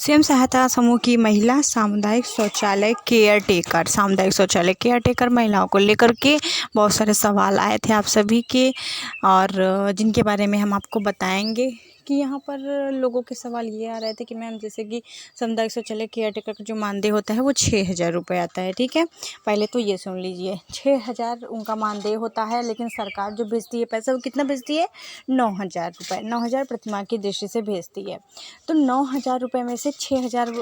स्वयं सहायता समूह की महिला सामुदायिक शौचालय केयर टेकर महिलाओं को लेकर के बहुत सारे सवाल आए थे आप सभी के, और जिनके बारे में हम आपको बताएंगे कि यहाँ पर लोगों के सवाल ये आ रहे थे कि मैम जैसे कि सामुदायिक शौचालय केयर टेकर का जो मानदेय होता है वो 6,000 रुपये आता है। ठीक है, पहले तो ये सुन लीजिए, 6,000 उनका मानदेय होता है, लेकिन सरकार जो भेजती है पैसा वो कितना भेजती है, 9,000 रुपये, 9,000 प्रतिमाह की दृष्टि से भेजती है। तो 9,000 रुपये में से 6,000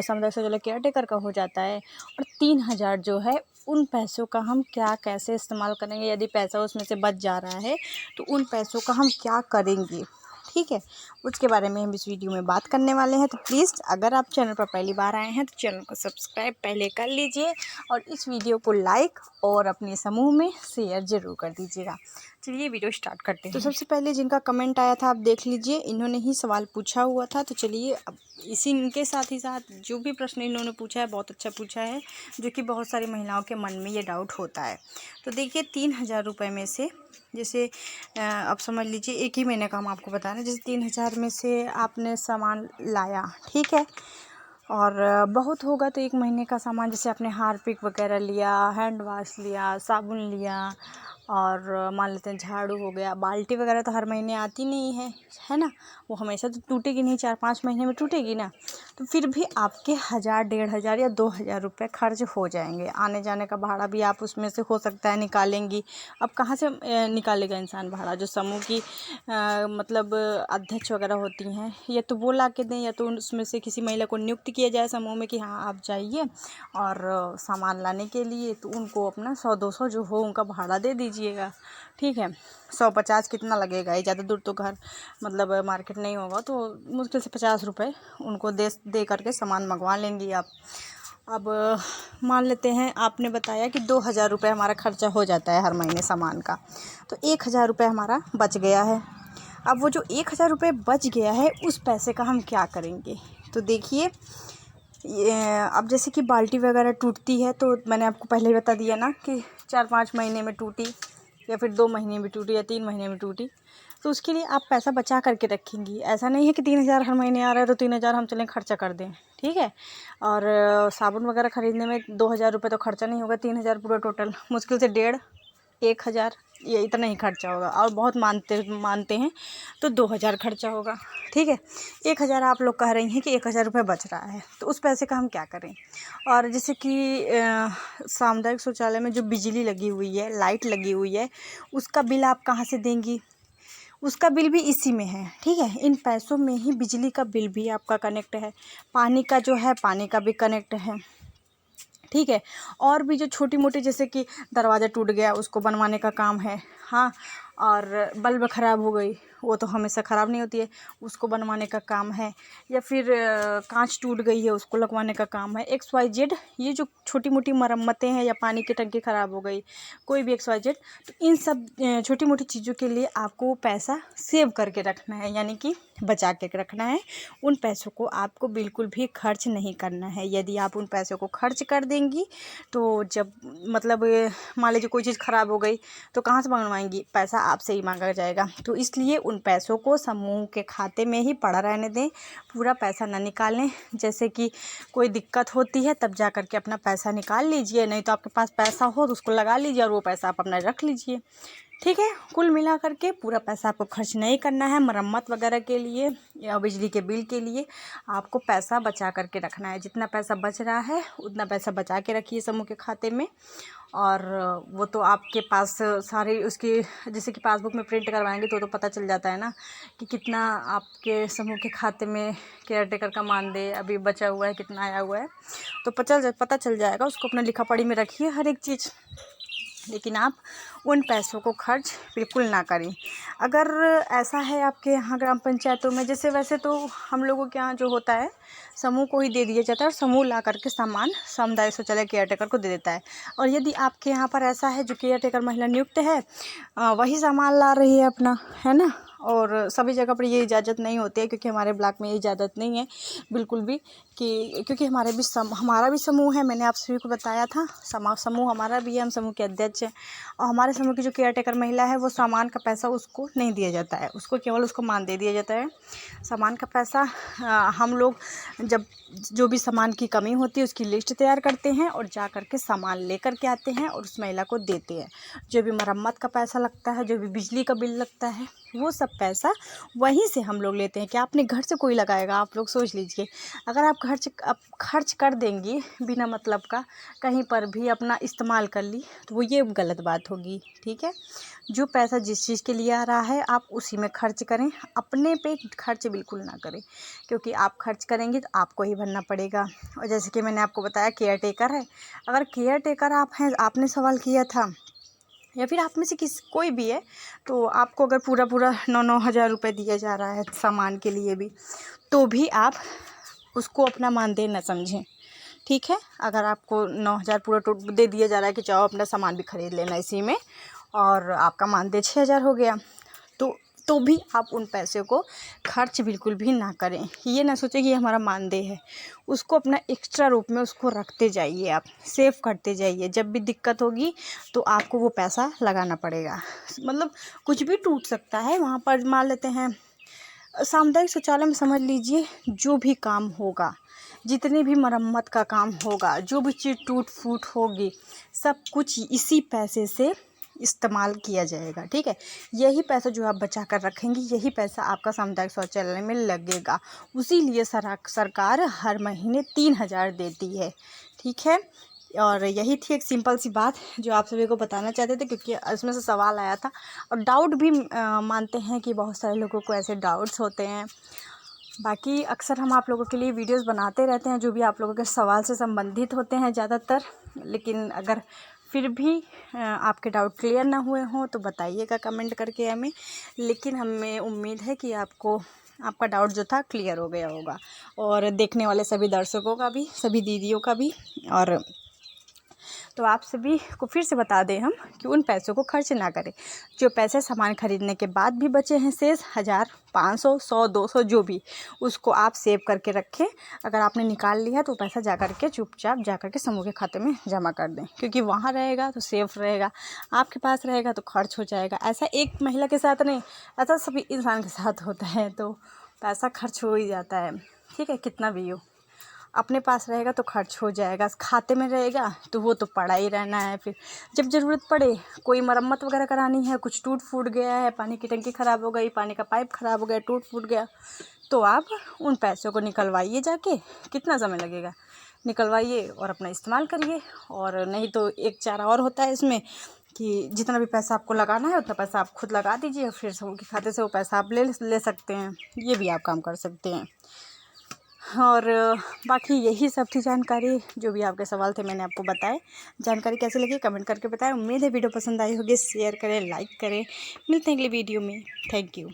सामुदायिक शौचालय केयर टेकर का हो जाता है, और 3,000 जो है उन पैसों का हम क्या कैसे इस्तेमाल करेंगे, यदि पैसा उसमें से बच जा रहा है तो उन पैसों का हम क्या करेंगे। ठीक है, उसके बारे में हम इस वीडियो में बात करने वाले हैं। तो प्लीज़ अगर आप चैनल पर पहली बार आए हैं तो चैनल को सब्सक्राइब पहले कर लीजिए, और इस वीडियो को लाइक और अपने समूह में शेयर ज़रूर कर दीजिएगा। चलिए वीडियो स्टार्ट करते हैं। तो सबसे पहले जिनका कमेंट आया था आप देख लीजिए, इन्होंने ही सवाल पूछा हुआ था। तो चलिए अब इनके साथ ही साथ जो भी प्रश्न इन्होंने पूछा है बहुत अच्छा पूछा है, जो कि बहुत सारी महिलाओं के मन में ये डाउट होता है। तो देखिए 3,000 रुपये में से जैसे आप समझ लीजिए एक ही महीने का हम आपको बता रहे हैं, जैसे 3,000 में से आपने सामान लाया, ठीक है, और बहुत होगा तो एक महीने का सामान, जैसे आपने हार्पिक वगैरह लिया, हैंड वाश लिया, साबुन लिया, और मान लेते हैं झाड़ू हो गया, बाल्टी वगैरह तो हर महीने आती नहीं है ना, वो हमेशा तो टूटेगी नहीं, 4-5 महीने में टूटेगी ना। तो फिर भी आपके 1,000, 1,500 या 2,000 रुपये खर्च हो जाएंगे। आने जाने का भाड़ा भी आप उसमें से हो सकता है निकालेंगी। अब कहाँ से निकालेगा इंसान भाड़ा? जो समूह की मतलब अध्यक्ष वगैरह होती हैं, या तो वो ला के दें, या तो उसमें से किसी महिला को नियुक्त किया जाए समूह में कि हाँ आप जाइए और सामान लाने के लिए, तो उनको अपना 100-200 जो हो उनका भाड़ा दे दीजिएगा। ठीक है, 100-50 कितना लगेगा, ये ज़्यादा दूर तो घर मतलब मार्केट नहीं होगा, तो मुश्किल से 50 रुपये उनको दे करके सामान मंगवा लेंगी आप। अब मान लेते हैं आपने बताया कि 2,000 रुपये हमारा खर्चा हो जाता है हर महीने सामान का, तो 1,000 रुपये हमारा बच गया है। अब वो जो 1,000 रुपये बच गया है उस पैसे का हम क्या करेंगे? तो देखिए अब जैसे कि बाल्टी वगैरह टूटती है, तो मैंने आपको पहले ही बता दिया ना कि 4-5 महीने में टूटी, या फिर 2 महीने में टूटी, या 3 महीने में टूटी, तो उसके लिए आप पैसा बचा करके रखेंगी। ऐसा नहीं है कि 3,000 हर महीने आ रहा है तो 3,000 हम चलें खर्चा कर दें। ठीक है, और साबुन वगैरह ख़रीदने में 2,000 रुपये तो खर्चा नहीं होगा, 3,000 पूरा टोटल, मुश्किल से 1,500 ये इतना ही खर्चा होगा, और बहुत मानते हैं तो 2,000 खर्चा होगा। ठीक है, 1,000 आप लोग कह रही हैं कि 1,000 रुपये बच रहा है, तो उस पैसे का हम क्या करें? और जैसे कि सामुदायिक शौचालय में जो बिजली लगी हुई है, लाइट लगी हुई है, उसका बिल आप कहाँ से देंगी? उसका बिल भी इसी में है। ठीक है, इन पैसों में ही बिजली का बिल भी आपका कनेक्ट है, पानी का जो है पानी का भी कनेक्ट है। ठीक है, और भी जो छोटी मोटी जैसे कि दरवाज़ा टूट गया उसको बनवाने का काम है, हाँ, और बल्ब ख़राब हो गई, वो तो हमेशा ख़राब नहीं होती है, उसको बनवाने का काम है, या फिर कांच टूट गई है उसको लगवाने का काम है। XYZ ये जो छोटी मोटी मरम्मतें हैं, या पानी की टंकी ख़राब हो गई, कोई भी XYZ, तो इन सब छोटी मोटी चीज़ों के लिए आपको पैसा सेव करके रखना है, यानी कि बचा के रखना है। उन पैसों को आपको बिल्कुल भी खर्च नहीं करना है। यदि आप उन पैसों को खर्च कर देंगी तो जब मतलब मान लीजिए कोई चीज़ ख़राब हो गई तो कहाँ से बनवाएंगी? पैसा आपसे ही मांगा जाएगा। तो इसलिए उन पैसों को समूह के खाते में ही पड़ा रहने दें, पूरा पैसा ना निकालें। जैसे कि कोई दिक्कत होती है तब जा कर के अपना पैसा निकाल लीजिए, नहीं तो आपके पास पैसा हो तो उसको लगा लीजिए, और वो पैसा आप अपना रख लीजिए। ठीक है, कुल मिला करके पूरा पैसा आपको खर्च नहीं करना है। मरम्मत वगैरह के लिए या बिजली के बिल के लिए आपको पैसा बचा करके रखना है। जितना पैसा बच रहा है उतना पैसा बचा के रखिए समूह के खाते में, और वो तो आपके पास सारी उसकी जैसे कि पासबुक में प्रिंट करवाएंगे तो पता चल जाता है ना कि कितना आपके समूह के खाते में केयर टेकर का मानदेय अभी बचा हुआ है, कितना आया हुआ है, तो पता चल जाएगा। उसको अपना लिखा पढ़ी में रखिए हर एक चीज़, लेकिन आप उन पैसों को खर्च बिल्कुल ना करें। अगर ऐसा है आपके यहाँ ग्राम पंचायतों में, जैसे वैसे तो हम लोगों के यहाँ जो होता है समूह को ही दे दिया जाता है, और समूह ला करके सामान सामुदायिक शौचालय केयर टेकर को दे देता है। और यदि आपके यहाँ पर ऐसा है जो केयर टेकर महिला नियुक्त है वही सामान ला रही है अपना, है ना, और सभी जगह पर ये इजाज़त नहीं होती है, क्योंकि हमारे ब्लॉक में ये इजाज़त नहीं है बिल्कुल भी कि क्योंकि हमारा भी समूह है, मैंने आप सभी को बताया था, समूह हमारा भी है, हम समूह के अध्यक्ष हैं। और हमारे समूह की जो केयर टेकर महिला है वो सामान का पैसा उसको नहीं दिया जाता है, उसको केवल उसको मान दे दिया जाता है। सामान का पैसा हम लोग जब जो भी सामान की कमी होती है उसकी लिस्ट तैयार करते हैं और जा कर के सामान लेकर के आते हैं और उस महिला को देते हैं। जो भी मरम्मत का पैसा लगता है, जो भी बिजली का बिल लगता है, वो सब पैसा वहीं से हम लोग लेते हैं। कि आपने घर से कोई लगाएगा, आप लोग सोच लीजिए, अगर आप खर्च कर देंगी बिना मतलब का, कहीं पर भी अपना इस्तेमाल कर ली, तो वो ये गलत बात होगी। ठीक है, जो पैसा जिस चीज़ के लिए आ रहा है आप उसी में खर्च करें, अपने पे खर्च बिल्कुल ना करें, क्योंकि आप खर्च करेंगे तो आपको ही भरना पड़ेगा। और जैसे कि मैंने आपको बताया केयर टेकर है, अगर केयर टेकर आप हैं, आपने सवाल किया था, या फिर आप में से कोई भी है, तो आपको अगर पूरा 9-9 हज़ार रुपये दिया जा रहा है सामान के लिए भी, तो भी आप उसको अपना मानदेय न समझें। ठीक है, अगर आपको 9 हज़ार पूरा दे दिया जा रहा है कि जाओ अपना सामान भी खरीद लेना इसी में, और आपका मानदेय 6 हज़ार हो गया, तो भी आप उन पैसे को खर्च बिल्कुल भी ना करें। ये ना सोचें कि ये हमारा मानदेय है, उसको अपना एक्स्ट्रा रूप में उसको रखते जाइए, आप सेव करते जाइए। जब भी दिक्कत होगी तो आपको वो पैसा लगाना पड़ेगा। मतलब कुछ भी टूट सकता है वहाँ पर, मान लेते हैं सामुदायिक शौचालय में, समझ लीजिए जो भी काम होगा, जितनी भी मरम्मत का काम होगा, जो भी चीज़ टूट फूट होगी, सब कुछ इसी पैसे से इस्तेमाल किया जाएगा। ठीक है, यही पैसा जो आप बचा कर रखेंगी, यही पैसा आपका सामुदायिक शौचालय में लगेगा। उसी लिए सरकार हर महीने 3 हज़ार देती है। ठीक है, और यही थी एक सिंपल सी बात जो आप सभी को बताना चाहते थे, क्योंकि इसमें से सवाल आया था। और डाउट भी मानते हैं कि बहुत सारे लोगों को ऐसे डाउट्स होते हैं। बाकी अक्सर हम आप लोगों के लिए वीडियोस बनाते रहते हैं जो भी आप लोगों के सवाल से संबंधित होते हैं ज़्यादातर। लेकिन अगर फिर भी आपके डाउट क्लियर ना हुए हों तो बताइएगा कमेंट करके हमें। लेकिन हमें उम्मीद है कि आपका डाउट जो था क्लियर हो गया होगा, और देखने वाले सभी दर्शकों का भी, सभी दीदियों का भी। और तो आप सभी को फिर से बता दें हम कि उन पैसों को खर्च ना करें। जो पैसे सामान खरीदने के बाद भी बचे हैं शेष 1000, 500, 100, 200 जो भी, उसको आप सेव करके रखें। अगर आपने निकाल लिया तो पैसा जा कर के चुपचाप जा कर के समूह के खाते में जमा कर दें, क्योंकि वहाँ रहेगा तो सेफ रहेगा, आपके पास रहेगा तो खर्च हो जाएगा। ऐसा एक महिला के साथ नहीं, ऐसा सभी इंसान के साथ होता है, तो पैसा खर्च हो ही जाता है। ठीक है, कितना भी हो, अपने पास रहेगा तो खर्च हो जाएगा, खाते में रहेगा तो वो तो पड़ा ही रहना है। फिर जब ज़रूरत पड़े, कोई मरम्मत वगैरह करानी है, कुछ टूट फूट गया है, पानी की टंकी ख़राब हो गई, पानी का पाइप ख़राब हो गया, टूट फूट गया, तो आप उन पैसों को निकलवाइए जाके। कितना समय लगेगा, निकलवाइए और अपना इस्तेमाल करिए। और नहीं तो एक चारा और होता है इसमें कि जितना भी पैसा आपको लगाना है उतना पैसा आप खुद लगा दीजिए, फिर समूह के खाते से वो पैसा आप ले सकते हैं। ये भी आप काम कर सकते हैं। और बाकी यही सब थी जानकारी, जो भी आपके सवाल थे मैंने आपको बताए। जानकारी कैसी लगी कमेंट करके बताएं। उम्मीद है वीडियो पसंद आई होगी, शेयर करें, लाइक करें। मिलते हैं अगले वीडियो में। Thank you.